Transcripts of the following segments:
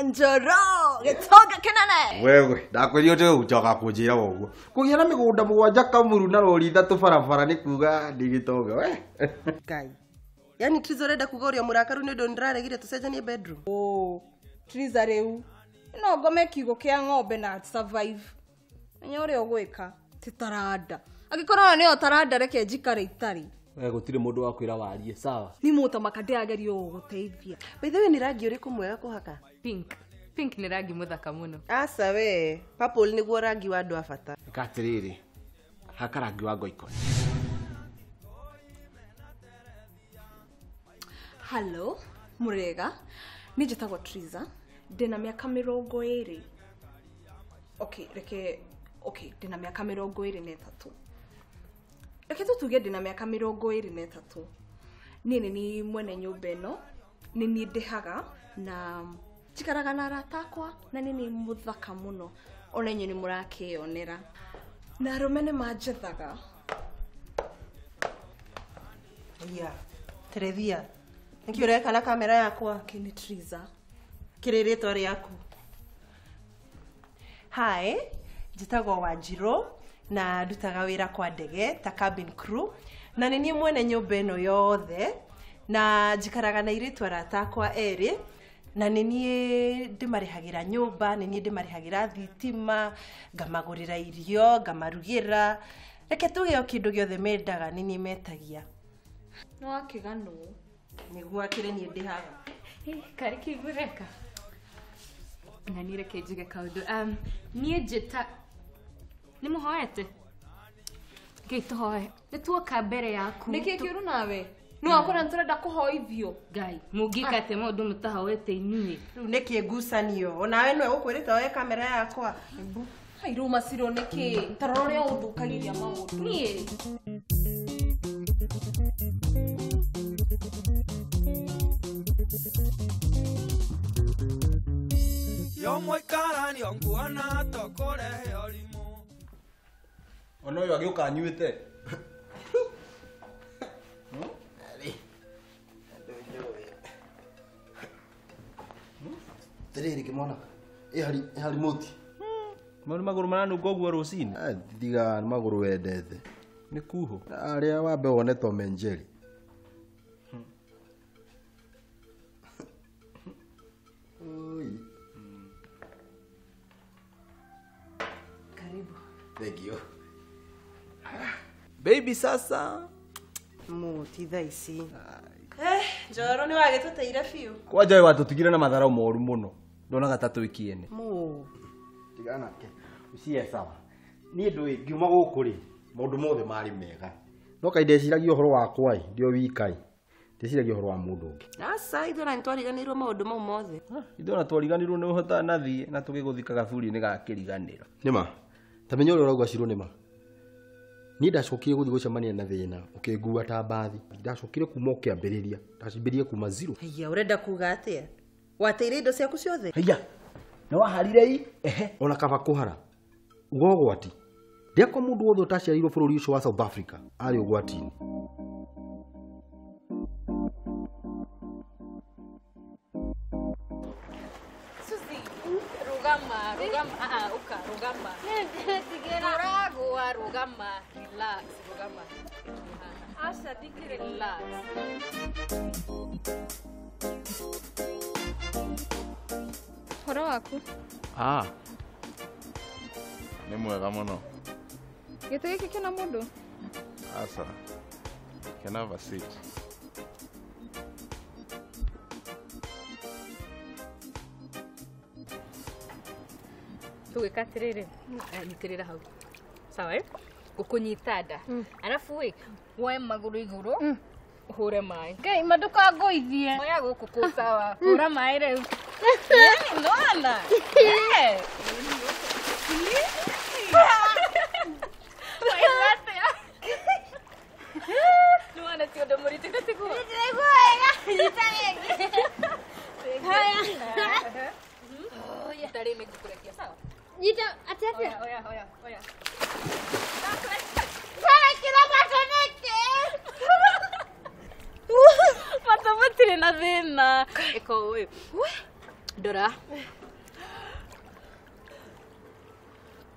Njoro gitoga kenane wewe ndakwirio te ucoka kunjira woguo kugia na migunda mugwanja kamuru na rori thatu barabara ni kuga ndigitoga we Ngai yani Triza reda kugoria murakaru ni ndo ndiraregire tucenjanie bedroom Triza reu no ngome kiugo kia ng'ombe na survive menye uri ogwika titarada agikorana ni otarada reke njikare itari we gutire mundu wa kwira warie sawa ni muto makandiagerio guteithia by the way ni rangi uriku mwega kuhaka Pink ni rangi muthaka muno. asa we purple niguo rangi wa andu afata katiriri haka rangi wa ngoiko Hello murega ni njitagwo Triza ndina miaka 20 ndina miaka 23 reke tutuge ndina miaka 23 nini ni mwene nyumba ino nini ndihaga na njikaraga na arata akwa na nini muthaka muno ona inyu ni murakionera na arume ni manjethaga Terevia niki ureka na kamera yakwa kini Triza kiririto riaku Hi njitagwo Wanjiro na ndutaga wira kwa ndege ta cabin crew na nini mwene nyumba ino yothe na njikaraga na iritu arata akwa eri na nini ndimarihagira nyumba nini ndimarihagira thitima ngamagurira irio ngamarugira reke tuge kindu giothe mendaga nini metagia no akigano niguo akire ni ndihaga Kariki bureka. Na nire kejige kaudu. Nie jeta. Ni muhoete. Geito hoe. Ni tuoka mbere yaku. Niki kiuru nawe. No akora nturenda kuhoithio. Gai. Mugikate maundu mutahawete inyuĩ. riu niki ngucanio onawe no ukwirita oe kamera yakwa Hairuma siro niki tarore undukagiria maundu. Nie. Yo Tuikaranie onguona tokorehe orimo. ono yo agiuka nyuite Tereri kimona hali moti mwana maguru mananu goguo rusini diga maguru wendete ni kuho aria wambe wone Tom and Jerry oi karibu thank you baby sasa muti thaici njoro ni wagituteire biu kwanja we watutigire na matharau moru muno ndona gatatu ikiene mu tigana ke ucie sawa ni ndu ngiuma guku ri maundu mothe mari mega no kaindeciragia uhoro wakwa ndio wikai ndeciragia uhoro wa mundu ungi asa ithora ntwariganirwo maundu mau mothe ithora twariganirwo ni uhota nathie na tugiguthika gaburi ni gakiriganira nima tamenyo ro ragwa ciro nima ni ndacokire guthi gucemania na thina ukingua ta mbathi ndacokire kuma ukiambiriria ndacimbirie kuma 0 haya urenda kuga atia wateire indo ciaku ciothe haya na waharire ona kaba kuhara ugogwati ndeko mundu wothe utaciarirwo bururi ucio wa South Africa ari ugwatini Rugama. Rugama. Relax, rugama. Asha, digire relax. Horo waku Ni mwega muno. gito giki kina mundu Asa. Can I have a seat? Tuikatirire. Nikirira hau. Sawa gukunyitada. Alafu we woe maguru iguru. Hure mai. Ngai maduka ngoithie Moya guku sawa. Hura mai reu. No ana. No ana tio do morite katiku. Tari megikurekia sawa. Nita atete Oya. Sana kila matonete Matamatire na thina. Eko we. Ndora.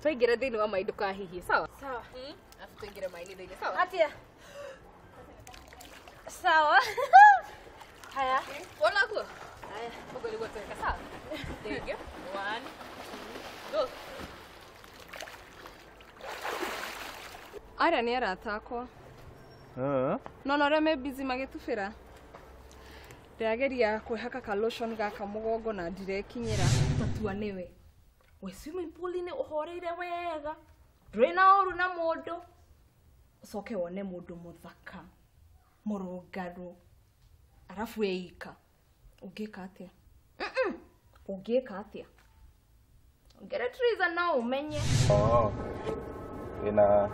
Twaingira thini wa mai ndukahihi, sawa? Sawa. Afu tuingira mai thini, sawa? Atia. Sawa. Haya. Wala kuo. Haya, ugo ni wote sawa. There you go. 1 2 go. Aya nĩ arata akwa. No rĩa me busy magĩtubĩra. Ndĩrageria kwĩhaka ka lotion gaka mũgongo na ndirekinyĩra. Tatua niwe. We swimming pool ni uhoreire wega. Ndũrĩ na ũru na mũndũ. Ucoke wone mũndũ mũthaka. Mũrũngarũ. Arafu weika. Ũngĩka atĩa? Ũngĩka atĩa? Ngere Triza no umenye. Ina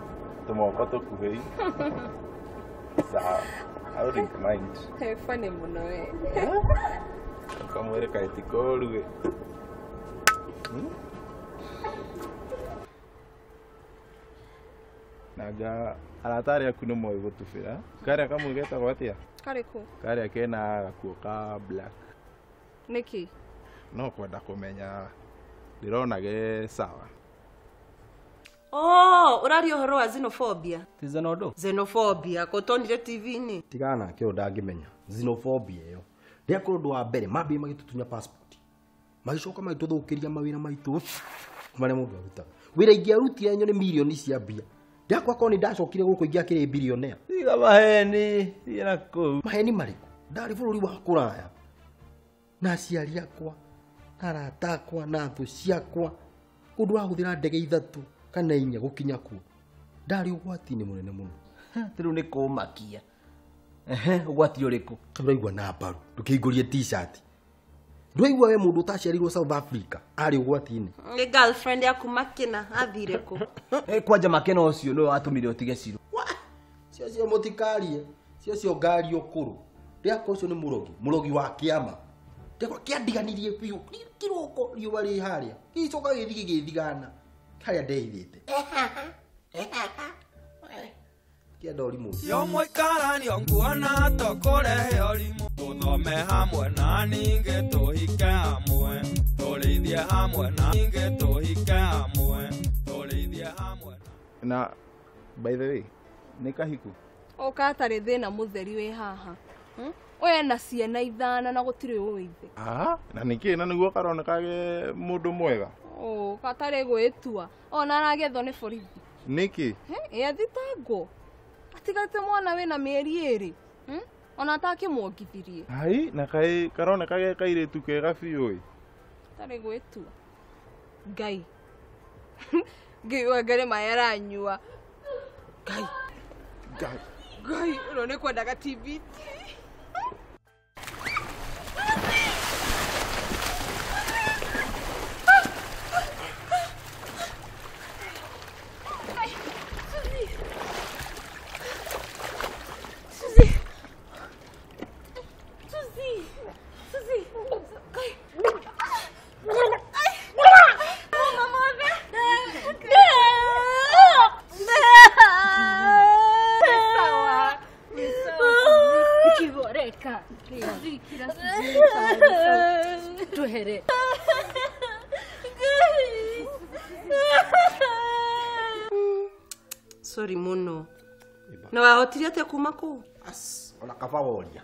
tumoko tukuhei. Sawa. I wouldn't mind. He funny mũno we. Kamwere kaitikoruge. Naga alatari akuno moyo gutubira. Kare kamugeta gwatia. Karĩkũ? Kare kena gakuo ka black. Nĩkĩ? No kwenda kumenya ndirona ge sawa. Oh, urario horo wa xenophobia. Ti zenodo. Xenophobia kotonire TV-ini. Tigana kĩo ndangĩmenya. Xenophobia ĩyo. Rĩa kũndũ wa mbere mambie magĩtutunya passport. Magicoka magĩtũthũkĩria mawĩra maitũ. Marĩa mũndũ arutaga. Wĩra ingĩarutire nyo nĩ milioni cia mbia. Ndakwa koni ndacokire gũkũ ingĩakĩrĩ billionaire. Tiga maheni, ira kũ. Maheni marĩkũ? Ndarĩ bũrũri wa kũraya. Na aciari akwa, na arata akwa, na thũ ciakwa. Ũndũ wa gũthĩra ndege 3 kana 4 gũkinya kuo. Ndarĩ ũgwati-inĩ mũnene mũno. Rĩu nĩ kũmakia. Ũgwati ũrĩkũ? Ndũraigua na mbaru, ndũkĩingũrie t-shirt. Ndũraigua we mũndũ ũtaciarirwo South Africa arĩ ũgwati-inĩ. Nĩ girlfriend yaku Makena athire kũ? Kwanja Makena ũcio nĩwe watũmire ũtige Ciro. Cio mũtikarie, cio ngari ũkũrũ. Ndĩakwa ũcio nĩ mũrogi wa kĩama. Ndĩakwa kĩandiganirie biũ. Kĩroko riũa rĩ harĩa. Gĩcoka gĩthigana. Harĩa ndeithĩte. Kĩenda ũrimũ. Yo Tuikaranie nguona tũkũrehe ũrimũ. Tũthome hamwe na ningĩ tũhike hamwe. Tũrĩithie hamwe na ningĩ tũhike hamwe. Tũrĩithie hamwe. Na by the way, nĩ kahiku. Oka atarĩ thĩna mũtheri wĩ haha. Oya na ciana 5 na gũtirĩ ũithe. Na nĩkĩ na nĩguo karonekage mũndũ mwega. Katarĩ gwĩtua. Ona aragethwo nĩ borithi. Nĩkĩ? Athitangwo. Atigarĩte mwana wĩna mĩeri 2. Ona atakĩmwongithirie. Hai, na kai karonekage kairĩtu kega biũ. Tarĩ gwĩtua. Ngai. Ngai ngare mayaranyua. Ngai, ũno nĩ kwendaga TV. Tuhere. Sorry muno. Na wahotire atĩa kuma kũu? Ona kaba woria.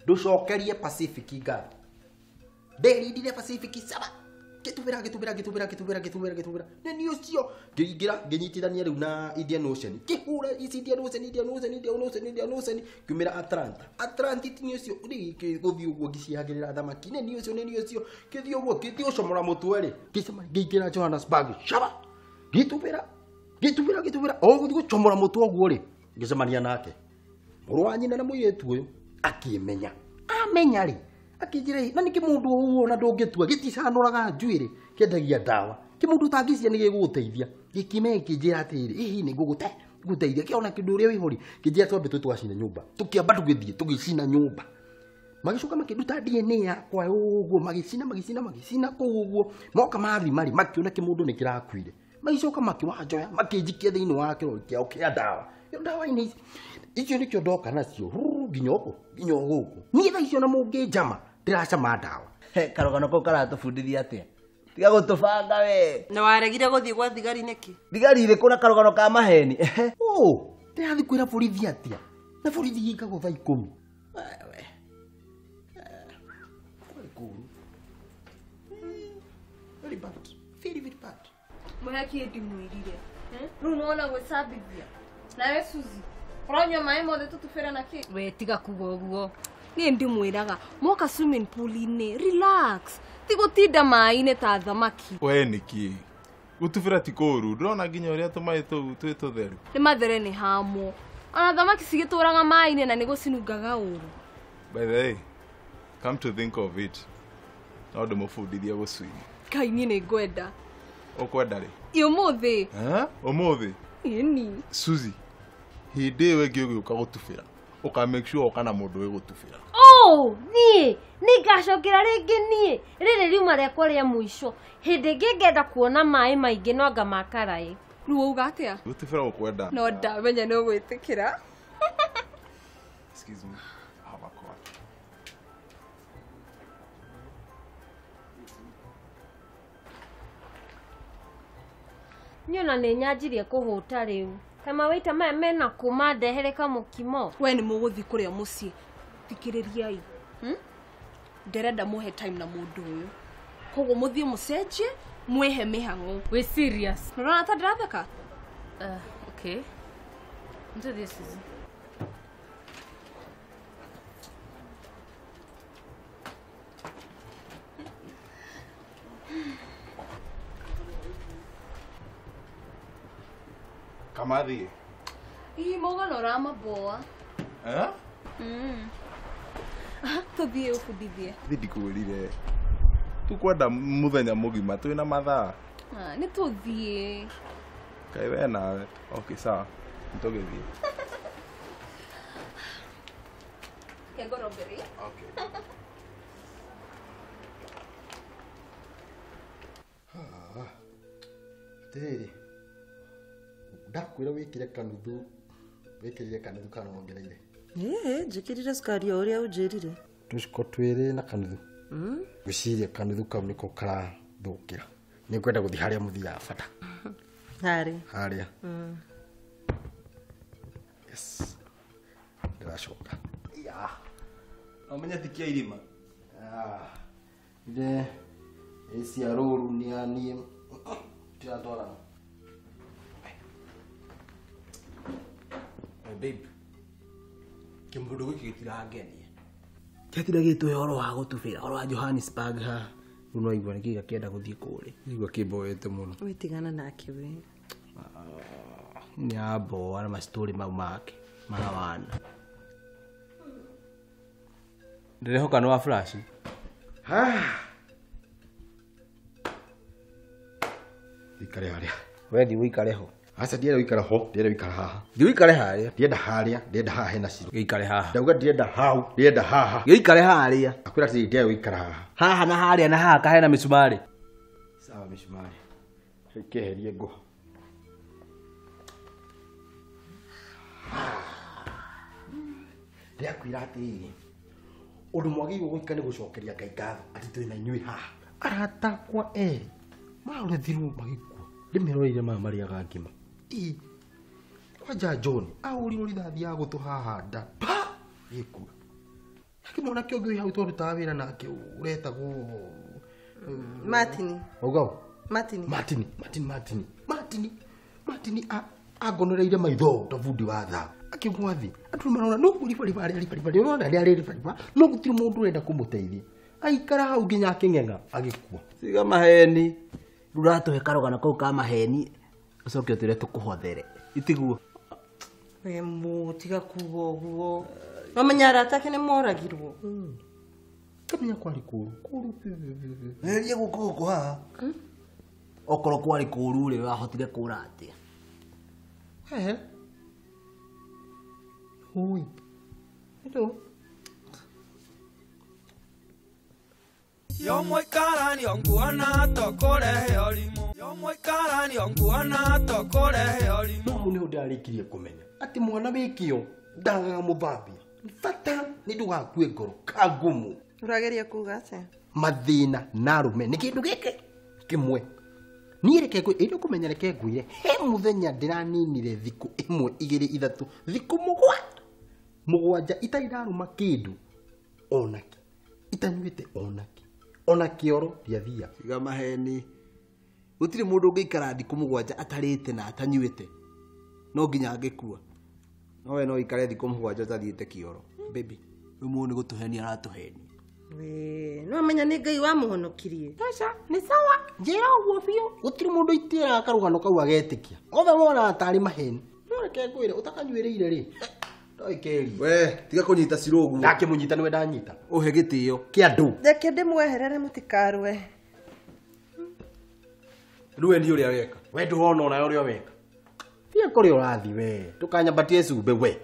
Ndũcokerie Pacific ngari. Nderindire Pacific 7. Gĩtubĩra. Nĩ ũcio ngĩingĩra ngĩnyitithania rĩu na Indian Ocean. Kĩhũra Indian Ocean. Kumĩra Atlantic nĩ ũcio gũthiĩ ũguo ngĩciagĩrĩra thamaki. Nĩ ũcio gĩthiĩ ũguo gĩtiũcomora mũtwe rĩ. Ngĩingĩra Johannesburg. Shaba. Gĩtubĩra. O gũthiĩ gũcomora mũtwe ũguo rĩ. Ngĩcemania nake. Mũrũ wa nyina na mũirĩtu ũyũ akĩmenya. Amenya rĩ. Akĩnjĩra na nĩkĩ mũndũ ũguo na ndũngĩtua gĩticanũraga njuĩrĩ kĩendagia ndawa. Kĩmũndũ ũtangĩcia nĩ gĩgũgũteithia. Gĩkime kĩnjĩra atĩrĩ hihi nĩ ngũgũteithia kĩona kĩndũ ũrĩa wĩhori. Kĩnjĩra twambe twacina nyũmba. Tũkĩamba tũgĩthiĩ tũgĩcina nyũmba. Magicoka makĩruta DNA yakwa ũguo magĩcina kũu ũguo. Moka mathi marĩ makĩona kĩmũndũ nĩ kĩrakuire. Magicoka makĩwanjoya makĩnjikia thĩinĩ wa kĩrori kĩao kĩa ndawa. Ndawa-inĩ icio nĩkĩo ndoka nacio nginya gũkũ. Niĩ tha icio na mũngĩnjama ndiracama ndawa. Karogano ko karatubundithia atia. Tiga gutubanga we. Na waregire guthii gwa thigari niki? Thigari ire kuna karogano ka maheni. Oh, ndirathi kwira borithi atia. Na borithi gikagwo thaa 10. Wewe. Kwari kuru. Very bad. Very bad. Mwaki ndimwirire. Riu nona gwicambithia. Nawe Suzi, uranyua maĩ mothe tutubĩra na kĩ? We tiga kuga ũguo. Niĩ ndĩmwĩraga moka swimming pool-inĩ relax. Ti gũtinda maĩ-inĩ ta thamaki. We niki. Gutubĩra ti kũru. Ndĩrona nginya ũrĩa tũmaĩ tũu twĩ tũtheru. Nĩ mathere nĩ hamo. Ona thamaki cigĩtũraga maĩ-inĩ na nĩ gũcinungaga ũru. By the way, come to think of it. No ndĩmũbundithia gũswim. Kai niĩ nĩ ngwenda. Ũkwenda rĩ? Ũmũthĩ. Ũmũthĩ? Ĩni. Suzi. Hĩndĩ ĩyo ĩngĩ ũgĩũka gũtubĩra. Ũka make sure ũka na mũndũ wĩ gũtubĩra. Oh, niĩ nĩngacokera rĩngĩ niĩ. Rĩrĩ riuma rĩakwa rĩa mũico. Hĩndĩ ĩngĩ ngenda kuona maĩ maingĩ no anga makaraĩ. Rĩu wauga atĩa? Gũtubĩra ũkwenda. No ndamenya nĩ ũgwĩtĩkĩra. Excuse me. I have a call. Niĩ ona nĩnyanjirie kũhũta rĩu. Kama waita maya mena kuma ndehere kamũkimo. We nĩ mũgũthiĩ kũrĩa mũciĩ. Thikĩrĩriai. Nderenda mũhe time na mũndũ ũyũ. Koguo mũthiĩ mũcenjie, mwĩhe mĩhang'o. We serious? Nĩũrona ta ndĩratheka? Okay. Nĩtũthiĩ Suzi. Kamathi. Mauga no ũramaboa. Tũthiĩ ũbundithie. Ndikũrire. Tukwenda mũthenya mũgima twĩna mathaa. Nĩ tũthiĩ. Kaĩ we nawe. Okay, sawa. Nĩtũgĩthiĩ. Ngoro mbere. Okay. Tiri. Ndakwira wikire kanuthu. Wikirire kanuthu kana wongereire. Njikirire sukari o ũrĩa ũnjĩrire. Tuciko twĩrĩ na kanuthu. Gwĩciria kanuthu kau nĩko karathũkĩra. Nĩ ngwenda gũthiĩ harĩa mũthiaga bata. Harĩa. Yes. Ndĩracoka. Ya. Omenya tikia irima. Ide cia rũru nĩ anie. Tiratwarana. Babe. Kimũndũ gĩkĩ gĩtirangenia. Kĩatira gĩtũ ũhoro wa gũtubĩra, ũhoro wa Johannesburg ha. Rĩu no igua nĩkĩga kĩenda gũthiĩ kũrĩ. Igua kĩmboete mũno. Wĩtigana nake we. Nĩ amboa na mastori mau make. Marawana. Ndĩrehoka nĩ wa flash. Ikare harĩa. We thi ũikare ho. Aca ndienda wikara ho, ndienda wikara haha. Thi ũikare harĩa. Ndienda harĩa, ndienda haha hena ciro. Gĩikare haha. Ndauga ndienda hau, ndienda haha. Gĩikare harĩa. Akwĩra atĩ ndienda wikara haha. Haha na harĩa na haha kahena mĩcumarĩ. Sawa mĩcumarĩ. Keherie ngũ. Ndiakwĩra atĩ ũndũ mwagĩrĩirwo gwĩka nĩ gũcokeria Ngai ngatho atĩ twĩna inyuĩ haha. Aratakwa maũrethirwo magĩkua. Ndĩmeroreire maya marĩaga ngima. Kwanja John ahũrirwo rithathi ya gũtũ haha nda. Gĩkua. Akĩmwona kĩo ngĩ hau twarutaga wĩra nake ũretagwo Martin. Ogao. Martin agonereire maitho ta bundi wa tha. Akĩgwa thĩ. Andũ marona no kũribari ũrona nĩ arĩribari. No gũtirĩ mũndũ ũrenda kũmũteithia. Aikara hau nginya akĩng'eng'a agĩkua. Tiga maheni. Ruratũhe karogana kau ka maheni. Ũcoke ũtwĩre tũkũhothere. Itiguo. We tiga kuga ũguo. Wamenya arata ake nĩ moragirwo. Kamenya kwarĩ kũru. Nĩrie gũkũ haha. Okorwo kwarĩ kũru rĩ wahotire kũra atĩa? Ui. Ito. Yo Tuikaranie nguona tokũrehe ũrimũ. Yo Tuikaranie nguona tokũrehe ũrimũ. No nĩ ndarĩkirie kũmenya atĩ mwana wĩkĩo ndagaga mũthambia. Bata nĩ ndũgakue ngoro kangumu. Ũrageria kuga atĩa? mathina na rume nĩ kĩndũ gĩkĩ kĩmwe niĩ reke ngwĩ ĩrĩ kũmenya reke ngwĩre he mũthenya ndĩraninire thikũ 1 2 3 thikũ mũgwanja itararuma kĩndũ onaki itanyuĩte ona kĩoro ndiathia tiga maheni gũtirĩ mũndũ ũngĩikara thikũ mũgwanja atarĩte na atanyuĩte no nginya angĩkua no we no ikare thikũ mũgwanja ũtathiĩte kĩoro baby we mũndũ gũtũhenia aratũhenia no menya nĩ Ngai wa mũhonokirie aca nĩ sawa njĩra ũguo biũ gũtirĩ mũndũ itĩra karũgano kau agetĩkia othe mona atarĩ maheni no reke ngwĩre ũtakanyuĩrĩire rĩ ndoikeri we tiga kũnyita ciro ũguo ndakĩmũnyita nĩwe ndanyita ũhe gĩtĩo kĩa andũ reke ndĩmweherere mũtikarwe rĩu ni ũrĩa weka we ndũrona ona ũrĩa weka thie kũrĩa ũrathi we tũkanyambatie cumbe we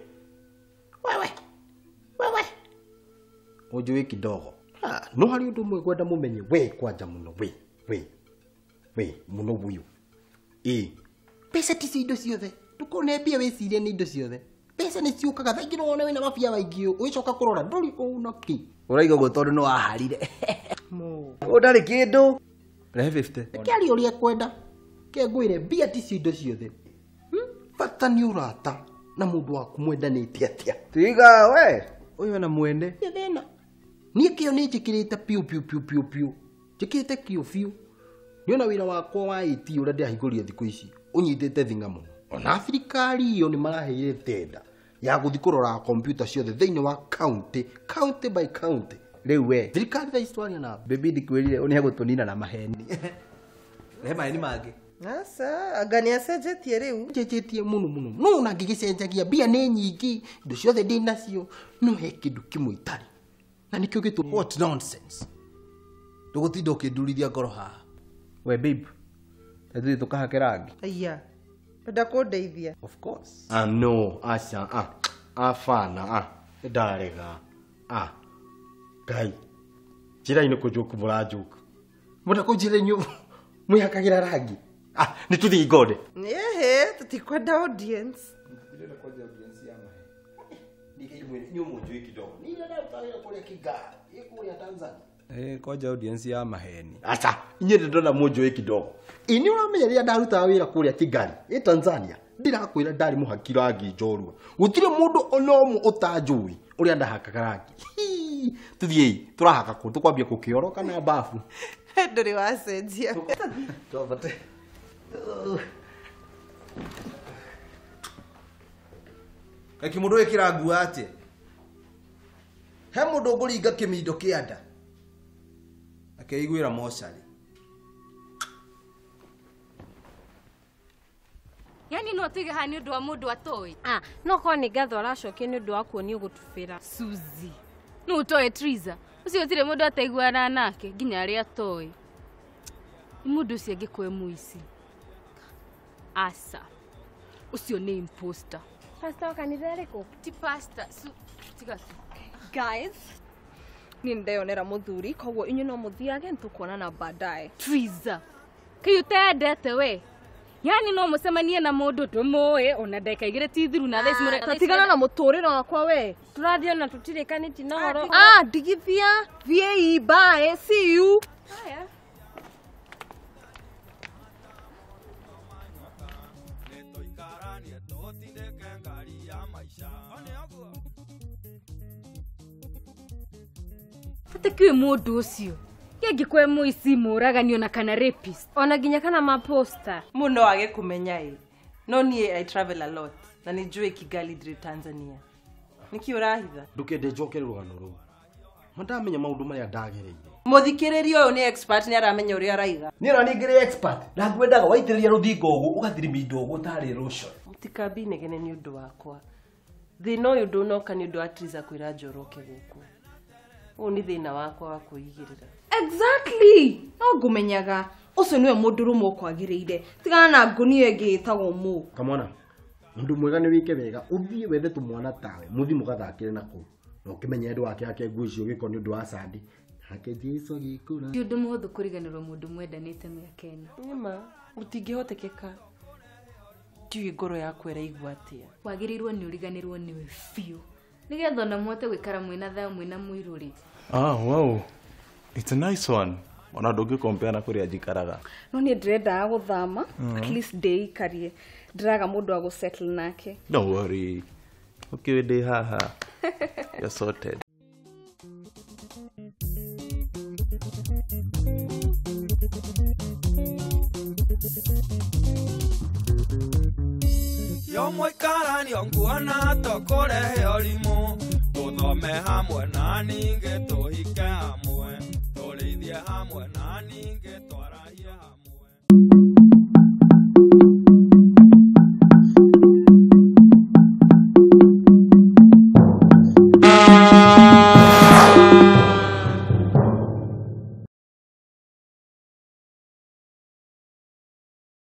ũnjũĩ kidogo no harĩ ũndũ ũmwe ngwenda mũmenye we kwanja mũno we mũno buyu pesa ti indo ciothe tukone mbia wĩcirie nĩ indo ciothe pesa nĩ ciũkaga thaingĩ no wone wĩna mabia maingĩ ũgĩcoka kũrora ndũrĩ ũnaki ũraiga ũguo tondũ nĩ waharire ũndarĩ kĩndũ rehe 50 kĩari ũrĩa kwenda ke ngwĩre mbia ti indo ciothe bata nĩ ũrata na mũndũ waku mwendanĩtie atĩa tiga we ũyũ na mwende thĩna niĩ kĩo nĩ njĩkĩrĩte piu njĩkĩrĩte kĩo biũ nĩona wĩra wakwa wa IT ũrĩa ndĩrahingũrire thikũ ici ũnyitĩte thing'a mũno ona thirikari iyo nĩ maraheire tenda ya gũthiĩ kũrora kompyuta ciothe thĩinĩ wa county by county rĩu we thirikari tha historia na baby ndikwĩrire ũnĩ agũtũnina na maheni rehe maheni mangĩ asa anga nĩ acenjetie rĩu njenjetie mũno no na ngĩgĩcenjagia mbia nĩ nyingĩ indo ciothe ndĩ nacio no he kĩndũ kĩmwe itarĩ na nĩkĩo gĩtũ what nonsense ndũgũtinda ũkĩndurithia ngoro haha we babe tũthiĩ tũkahake rangi aya ndenda kũndeithia of course no aca afana ndarega Ngai njĩra-inĩ kũnjũku mũranjũka mũnda kũnjĩra-inĩ mwĩhakagĩra rangi nĩ tũthiĩ ngode ehe tũtikwenda audience kwanja audience ya maheni aca inyuĩ ndona mũnjũĩ kidogo ini ũramenya rĩrĩa ndarutaga wĩra kũrĩa Kigali Tanzania ndirakwĩra ndarĩ mũhaki rangi njorua gũtirĩ mũndũ ona ũmwe ũtanjũĩ ũrĩa ndahakaga rangi tuthiĩ tũrahaka kũ tũkwambia kũkĩoro kana bafu ndũrĩ wacenjia twambate eki mũndũ wĩkĩra nguo atĩ he mũndũ ũngũringa kĩmindo kĩa nda akeiguĩra mocarĩ yani no tige hani ũndũ wa mũndũ atoĩ no korwo nĩ ngatho aracokia nĩ ũndũ wa kuonio gũtubĩra Suzy no ũtoĩ Triza ũcio ũtirĩ mũndũ ataiguana nake nginya arĩa atoĩ mũndũ ũcio angĩkwe mũici asa ũcio nĩ imposter pastor wa kanitha ĩrĩkũ ti pastor tiga guys ni ndeyonera mũthuri koguo inyuĩ no mũthiage nĩtũkuonana baadaye Triza kĩu ũtendete we yani no mũcemanie na mũndũ ndũmũĩ ona ndeka igĩrĩ ti thiru na thaa ici tatigana na mũtũrĩre wakwa we tũrathiĩ ona tũtirĩkanĩtie na ũhoro ndigithia thiĩ bye see you haya Tuikaranie tũtindĩke ngari ya maica tatekwe mũndũ ũcio angĩkwe mũici mũragani ona kana rapist ona nginya kana maposter mũno wage kũmenya no niĩ I travel a lot na nĩ njũĩ Kigali ndĩrĩ Tanzania nĩkĩ ũrahitha ndũkende njokere rũgano rũu mandamenya maũndũ marĩa ndagereire mũthikĩrĩria ũyũ nĩ expert nĩ aramenya ũrĩa araiga niĩ ona ningĩrĩ expert na ngwendaga waitĩrĩria rũthingo ũguo ũgathirimindwo ũguo tarĩ rũco mũtikambi negene nĩ ũndũ wakwa thĩna ũyũ ndũnoka nĩ ũndũ wa Triza kwĩra njoroke gũkũ ũũ nĩ thĩna wakwa wa kwĩigĩrĩra exactly no ngũmenyaga ũcio nĩwe mũndũ rũmwe kwagĩrĩire tigana na ngũnia ĩngĩ ĩtagwo mũ kamwana mũndũ mwega nĩ wĩke wega ũthiĩ wethe tũmwana tawe mũthi mũgathakĩre na kũu na ũkĩmenya andũ wake ake nguo icio gĩko nĩ ũndũ wa Sandi hake Jesũ gĩkũra ti ũndũ mũhũthũ kũriganĩrwo mũndũ mwendanĩte mĩaka ĩno nĩma gũtingĩhotekeka ndiũĩ ngoro yakwa ĩraigua atĩa wagĩrĩirwo nĩ ũriganĩrwo nĩwe biũ nĩgetha ona mũhote gwĩkara mwĩna thayũ mwĩna mũirũrĩ wow It's a nice one. Ona ndũngĩ compare na kũrĩa njikaraga. No nĩ ndĩrenda gũthama, at least ndĩikarie. Ndĩraga mũndũ wa gũsettle nake. Don't worry. Okay, ndĩ haha. You're sorted. Yo Tuikaranie nguona tũkũrehe ũrimũ tũthome hamwe na ningĩ tũhike hamwe tũrĩithie hamwe na ningĩ twarahie hamwe